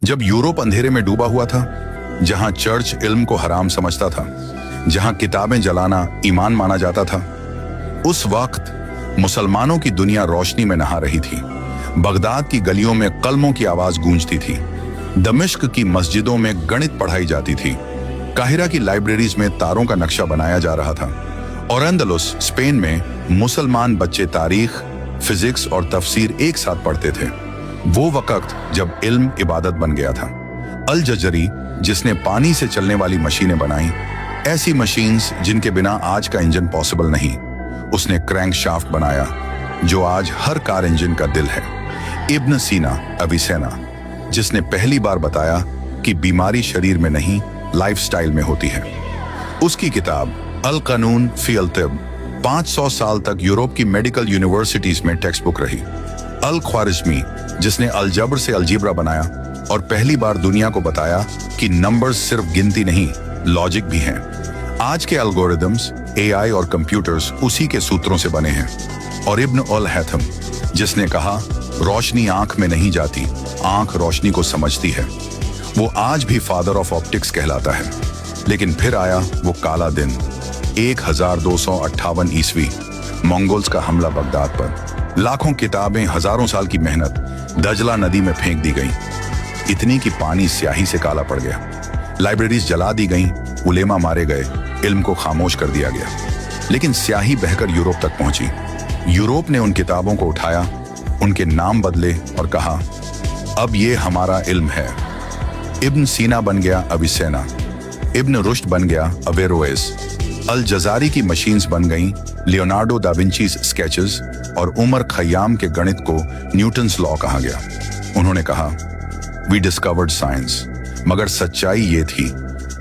जब यूरोप अंधेरे में डूबा हुआ था, जहां चर्च इल्म को हराम समझता था, जहां किताबें जलाना ईमान माना जाता था, उस वक्त मुसलमानों की दुनिया रोशनी में नहा रही थी। बगदाद की गलियों में कलमों की आवाज गूंजती थी, दमिश्क की मस्जिदों में गणित पढ़ाई जाती थी, काहिरा की लाइब्रेरीज में तारों का नक्शा बनाया जा रहा था, और एंदलुस स्पेन में मुसलमान बच्चे तारीख, फिजिक्स और तफसीर एक साथ पढ़ते थे। वो वक्त जब इल्म इबादत बन गया था। अल जजरी, जिसने पानी से चलने वाली मशीनें बनाई, ऐसी मशीन्स जिनके बिना आज का इंजन पॉसिबल नहीं, उसने क्रैंक शाफ्ट बनाया जो आज हर कार इंजन का दिल है। इब्न सीना अविसेना, जिसने पहली बार बताया कि बीमारी शरीर में नहीं लाइफस्टाइल में होती है। उसकी किताब अल कानून फी अल तिब 500 साल तक यूरोप की मेडिकल यूनिवर्सिटीज में टेक्स्ट बुक रही। अल ख्वारिज़मी, जिसने अलजब्र से अलजीब्रा बनाया और पहली बार दुनिया को बताया कि नंबर्स सिर्फ गिनती नहीं, लॉजिक भी हैं। आज के एल्गोरिदम्स, एआई और कंप्यूटर्स उसी के सूत्रों से बने हैं। और इब्न अल हैथम, जिसने कहा रोशनी आंख में नहीं जाती, आंख रोशनी को समझती है। वो आज भी फादर ऑफ ऑप्टिक्स कहलाता है। लेकिन फिर आया वो काला दिन, 1258 ईस्वी, मंगोल्स का हमला बगदाद पर। लाखों किताबें, हजारों साल की मेहनत दजला नदी में फेंक दी गई, इतनी कि पानी स्याही से काला पड़ गया। लाइब्रेरीज जला दी गईं, उलेमा मारे गए, इल्म को खामोश कर दिया गया। लेकिन स्याही बहकर यूरोप तक पहुंची। यूरोप ने उन किताबों को उठाया, उनके नाम बदले और कहा, अब ये हमारा इल्म है। इब्न सीना बन गया अविसेना, इब्न रुश्द बन गया अवेरोएस, अल जजारी की मशीन्स बन गईं लियोनार्डो दा विंची स्केचेस, और उमर खयाम के गणित को न्यूटन्स लॉ कहा गया। उन्होंने कहा, वी डिस्कवर्ड साइंस। मगर सच्चाई ये थी,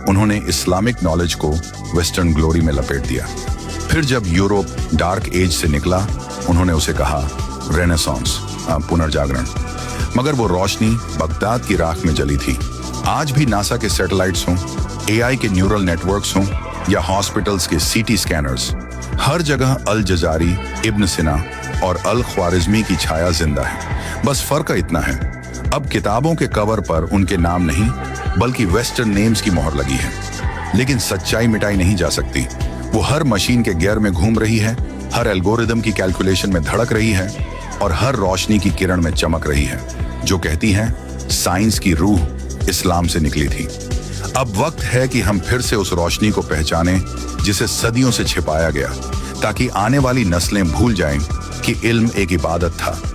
उन्होंने इस्लामिक नॉलेज को वेस्टर्न ग्लोरी में लपेट दिया। फिर जब यूरोप डार्क एज से निकला, उन्होंने उसे कहा रेनेसांस, पुनर्जागरण। मगर वो रोशनी बगदाद की राख में जली थी। आज भी नासा के सैटेलाइट्स हों, एआई के न्यूरल नेटवर्क्स हों, या हॉस्पिटल्स के सीटी स्कैनर्स, हर जगह अल जजारी, इब्न सिना और अल ख्वारिज़मी की छाया जिंदा है। बस फर्क इतना है, अब किताबों के कवर पर उनके नाम नहीं बल्कि वेस्टर्न नेम्स की मोहर लगी है। लेकिन सच्चाई मिटाई नहीं जा सकती। वो हर मशीन के गियर में घूम रही है, हर एल्गोरिदम की कैलकुलेशन में धड़क रही है, और हर रोशनी की किरण में चमक रही है, जो कहती है साइंस की रूह इस्लाम से निकली थी। अब वक्त है कि हम फिर से उस रोशनी को पहचानें जिसे सदियों से छिपाया गया, ताकि आने वाली नस्लें भूल जाएं कि इल्म एक इबादत था,